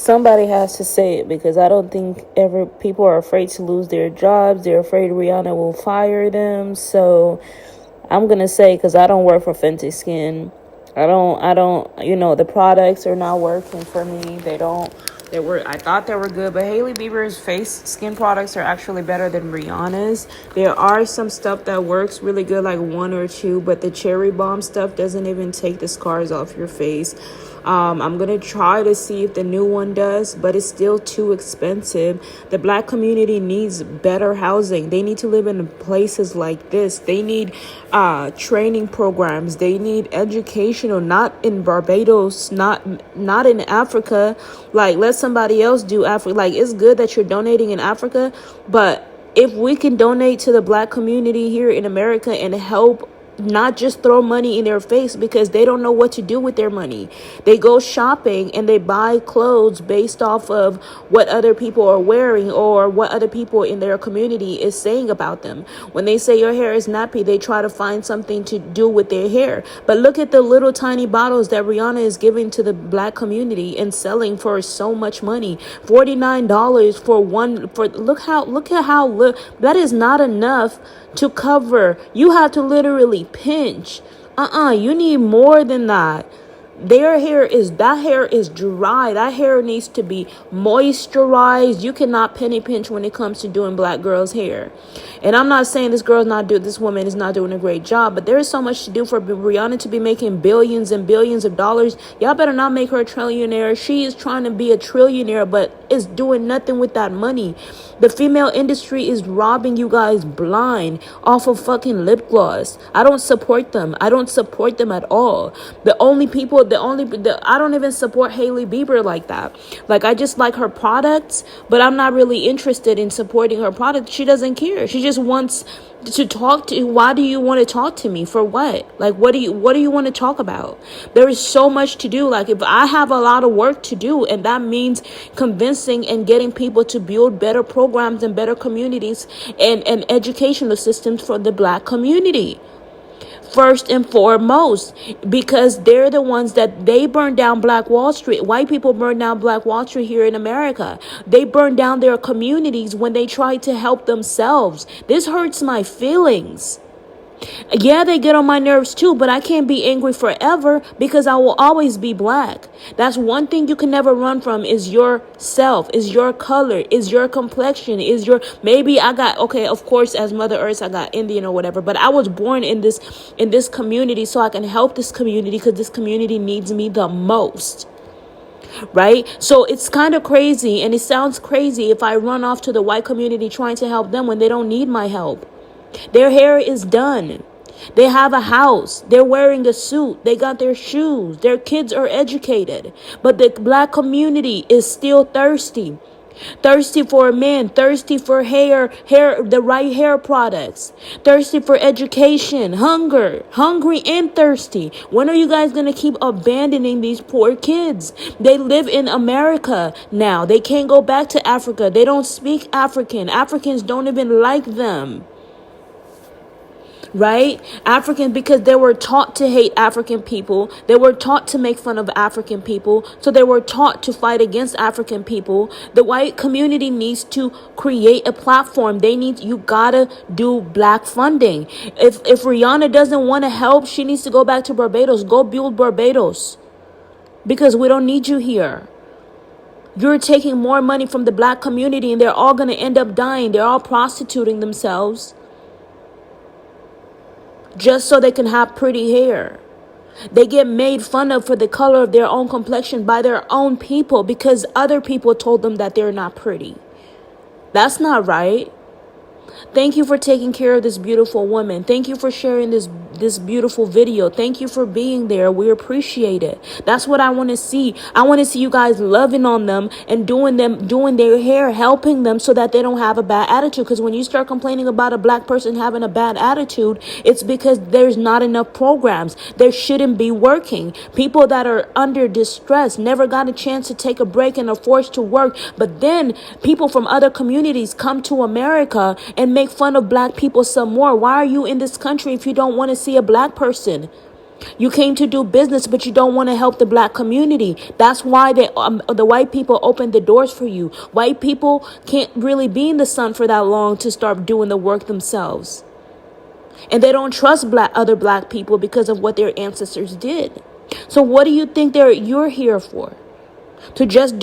somebody has to say it, because I don't think ever people are afraid to lose their jobs. They're afraid Rihanna will fire them. So I'm gonna say, because I don't work for Fenty Skin. I don't, the products are not working for me. I thought they were good, but Hailey Bieber's face skin products are actually better than Rihanna's. There are some stuff that works really good, like one or two, but the Cherry Bomb stuff doesn't even take the scars off your face. I'm gonna try to see if the new one does, but it's still too expensive. The black community needs better housing. They need to live in places like this. They need training programs. They need educational, not in Barbados, not in Africa. Like, let somebody else do Africa. Like, it's good that you're donating in Africa, but if we can donate to the black community here in America and help, not just throw money in their face, because they don't know what to do with their money. They go shopping and they buy clothes based off of what other people are wearing or what other people in their community is saying about them. When they say your hair is nappy, they try to find something to do with their hair. But look at the little tiny bottles that Rihanna is giving to the black community and selling for so much money. $49 for one. Look at how that is not enough to cover. You have to literally pinch. You need more than that. That hair is dry. That hair needs to be moisturized. You cannot penny pinch when it comes to doing black girls' hair. And I'm not saying this woman is not doing a great job, but there is so much to do for Rihanna to be making billions and billions of dollars. Y'all better not make her a trillionaire. She is trying to be a trillionaire, but is doing nothing with that money. The female industry is robbing you guys blind off of fucking lip gloss. I don't support them. I don't support them at all. I don't even support Hailey Bieber like that. Like, I just like her products, but I'm not really interested in supporting her products. She doesn't care. She just wants to talk to. Why do you want to talk to me? For what? Like, what do you want to talk about? There is so much to do. Like, if I have a lot of work to do, and that means convincing and getting people to build better programs and better communities and educational systems for the black community. First and foremost, because they're the ones that they burned down Black Wall Street. White people burned down Black Wall Street here in America. They burned down their communities when they tried to help themselves. This hurts my feelings. Yeah, they get on my nerves too, but I can't be angry forever, because I will always be black. That's one thing you can never run from, is yourself, is your color, is your complexion, okay, of course, as Mother Earth, I got Indian or whatever, but I was born in this community so I can help this community, because this community needs me the most. Right? So it's kind of crazy, and it sounds crazy if I run off to the white community trying to help them when they don't need my help. Their hair is done. They have a house. They're wearing a suit. They got their shoes. Their kids are educated. But the black community is still thirsty. Thirsty for men. Thirsty for the right hair products. Thirsty for education. Hungry and thirsty. When are you guys going to keep abandoning these poor kids? They live in America now. They can't go back to Africa. They don't speak African. Africans don't even like them. Right? Because they were taught to hate African people. They were taught to make fun of African people. So they were taught to fight against African people. The white community needs to create a platform. You gotta do black funding. If Rihanna doesn't want to help, she needs to go back to Barbados. Go build Barbados. Because we don't need you here. You're taking more money from the black community, and they're all going to end up dying. They're all prostituting themselves just so they can have pretty hair. They get made fun of for the color of their own complexion by their own people because other people told them that they're not pretty. That's not right. Thank you for taking care of this beautiful woman. Thank you for sharing this beautiful video. Thank you for being there. We appreciate it. That's what I want to see. I want to see you guys loving on them and doing their hair, helping them so that they don't have a bad attitude. Because when you start complaining about a black person having a bad attitude, it's because there's not enough programs. There shouldn't be working. People that are under distress never got a chance to take a break and are forced to work. But then people from other communities come to America and make fun of black people some more. Why are you in this country if you don't want to see a black person? You came to do business, but you don't want to help the black community. That's why the white people opened the doors for you. White people can't really be in the sun for that long to start doing the work themselves. And they don't trust other black people because of what their ancestors did. So what do you think you're here for? To just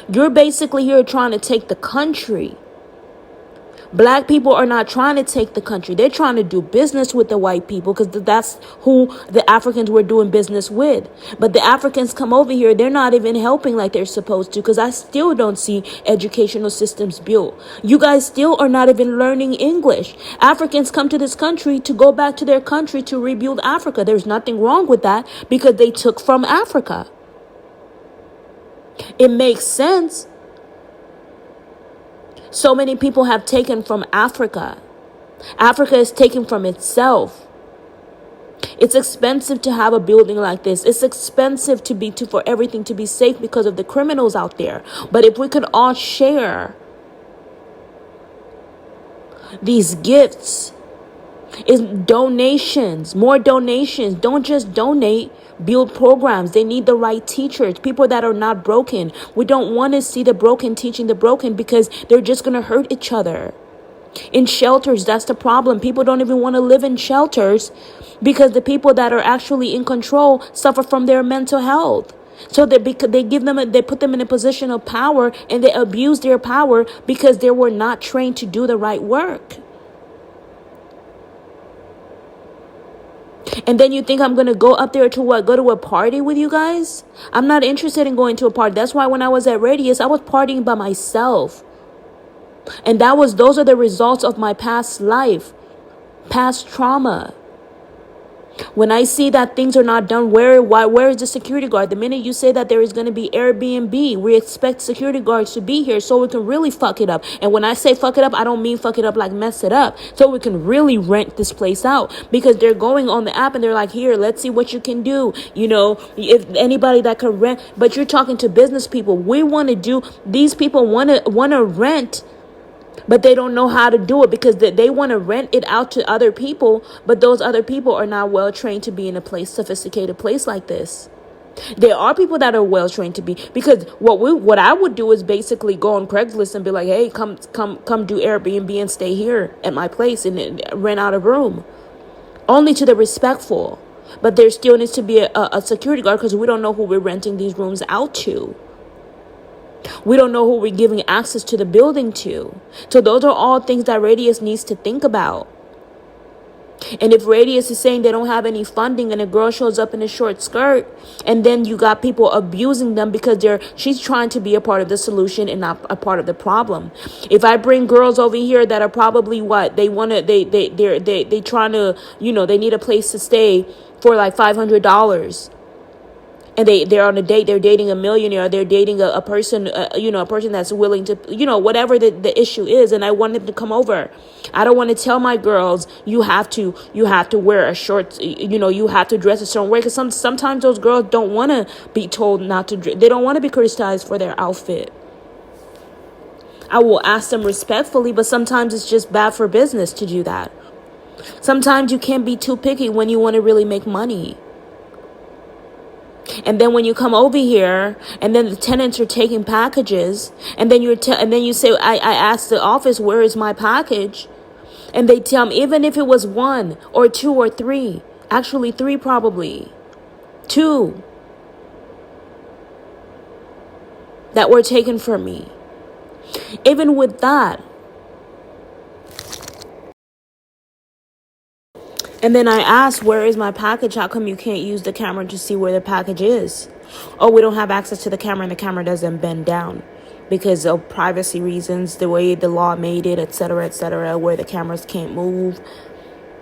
you're basically here trying to take the country. Black people are not trying to take the country. They're trying to do business with the white people because that's who the Africans were doing business with. But the Africans come over here, they're not even helping like they're supposed to, because I still don't see educational systems built. You guys still are not even learning English. Africans come to this country to go back to their country to rebuild Africa. There's nothing wrong with that because they took from Africa. It makes sense. So many people have taken from Africa. Africa is taken from itself. It's expensive to have a building like this. It's expensive for everything to be safe because of the criminals out there. But if we could all share these gifts, is donations, more donations. Don't just donate. Build programs. They need the right teachers, people that are not broken. We don't want to see the broken teaching the broken because they're just going to hurt each other. In shelters, that's the problem. People don't even want to live in shelters because the people that are actually in control suffer from their mental health. So they put them in a position of power and they abuse their power because they were not trained to do the right work. And then you think I'm going to go up there to what? Go to a party with you guys? I'm not interested in going to a party. That's why when I was at Radius, I was partying by myself. And those are the results of my past life, past trauma. When I see that things are not done, where is the security guard? The minute you say that there is going to be Airbnb, we expect security guards to be here so we can really fuck it up. And when I say fuck it up, I don't mean fuck it up like mess it up. So we can really rent this place out because they're going on the app and they're like, here, let's see what you can do. You know, if anybody that can rent, but you're talking to business people. These people want to rent, but they don't know how to do it because they want to rent it out to other people. But those other people are not well trained to be in a sophisticated place like this. There are people that are well trained to be, because what I would do is basically go on Craigslist and be like, hey, come do Airbnb and stay here at my place and rent out a room. Only to the respectful. But there still needs to be a security guard because we don't know who we're renting these rooms out to. We don't know who we're giving access to the building to. So those are all things that Radius needs to think about. And if Radius is saying they don't have any funding and a girl shows up in a short skirt and then you got people abusing them because she's trying to be a part of the solution and not a part of the problem. If I bring girls over here that are probably they're trying to, they need a place to stay for like $500. And they're on a date, they're dating a millionaire, they're dating a person, a person that's willing to, whatever the issue is. And I want them to come over. I don't want to tell my girls, you have to wear a short, you have to dress a certain way. Because sometimes those girls don't want to be told not to dress. They don't want to be criticized for their outfit. I will ask them respectfully, but sometimes it's just bad for business to do that. Sometimes you can't be too picky when you want to really make money. And then when you come over here and then the tenants are taking packages and then you say, I asked the office, where is my package? And they tell me, even if it was 1 or 2 or 3, actually 3 probably, 2 that were taken from me. Even with that. And then I asked, where is my package? How come you can't use the camera to see where the package is? Oh, we don't have access to the camera and the camera doesn't bend down because of privacy reasons, the way the law made it, etc., where the cameras can't move.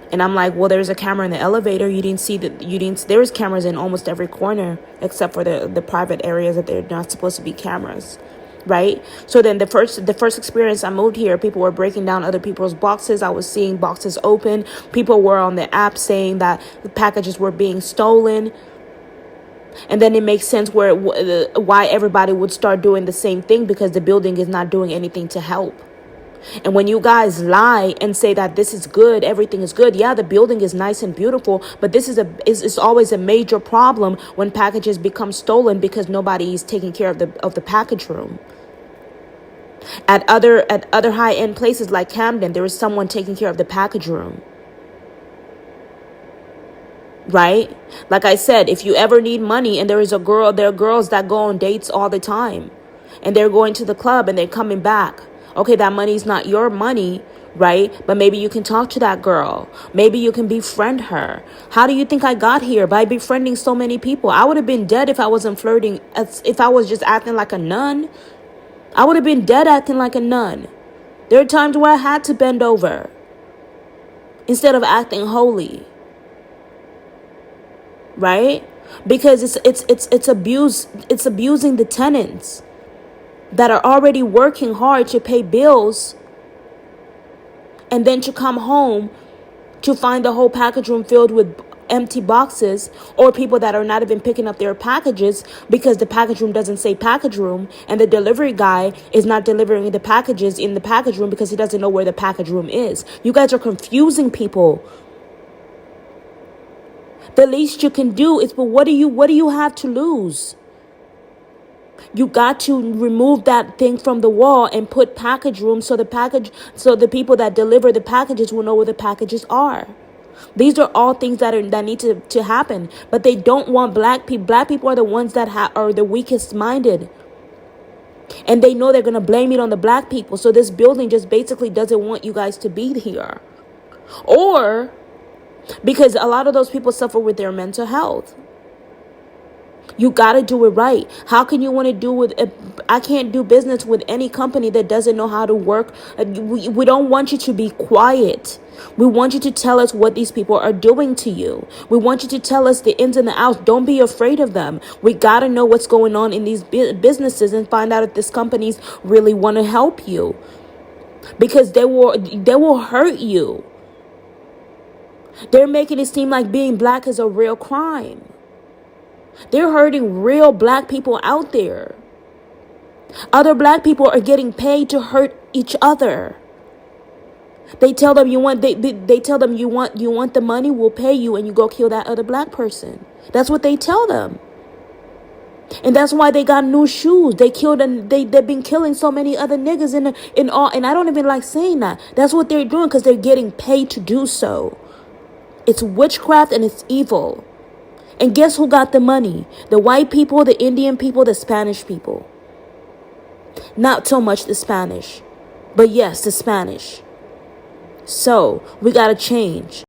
And I'm like, well, there's a camera in the elevator. There's cameras in almost every corner except for the private areas that they're not supposed to be cameras. Right? So then the first experience I moved here, people were breaking down other people's boxes. I was seeing boxes open. People were on the app saying that the packages were being stolen. And then it makes sense why everybody would start doing the same thing because the building is not doing anything to help. And when you guys lie and say that this is good, everything is good. Yeah, the building is nice and beautiful, but this is always a major problem when packages become stolen because nobody is taking care of the package room. At other high-end places like Camden, there is someone taking care of the package room. Right? Like I said, if you ever need money and there are girls that go on dates all the time and they're going to the club and they're coming back. Okay, that money's not your money, right? But maybe you can talk to that girl. Maybe you can befriend her. How do you think I got here? By befriending so many people. I would have been dead if I wasn't flirting, if I was just acting like a nun. I would have been dead acting like a nun. There are times where I had to bend over instead of acting holy. Right? Because it's abusing the tenants that are already working hard to pay bills, and then to come home to find the whole package room filled with empty boxes, or people that are not even picking up their packages because the package room doesn't say package room, and the delivery guy is not delivering the packages in the package room because he doesn't know where the package room is. You guys are confusing people. The least you can do is, but what do you have to lose? You got to remove that thing from the wall and put package room so the people that deliver the packages will know where the packages are. These are all things that need to happen, but they don't want black people. Black people are the ones that are the weakest minded. And they know they're going to blame it on the black people. So this building just basically doesn't want you guys to be here. Or because a lot of those people suffer with their mental health. You got to do it right. How can you want to do with I can't do business with any company that doesn't know how to work. We don't want you to be quiet. We want you to tell us what these people are doing to you. We want you to tell us the ins and the outs. Don't be afraid of them. We got to know what's going on in these businesses and find out if these companies really want to help you, because they will hurt you. They're making it seem like being black is a real crime. They're hurting real black people out there. Other black people are getting paid to hurt each other. They tell them they tell them you want the money, we'll pay you, and you go kill that other black person. That's what they tell them. And that's why they got new shoes. They killed, and they've been killing so many other niggas in all, and I don't even like saying that. That's what they're doing because they're getting paid to do so. It's witchcraft and it's evil. And guess who got the money? The white people, the Indian people, the Spanish people. Not so much the Spanish, but yes, the Spanish. So we got to change.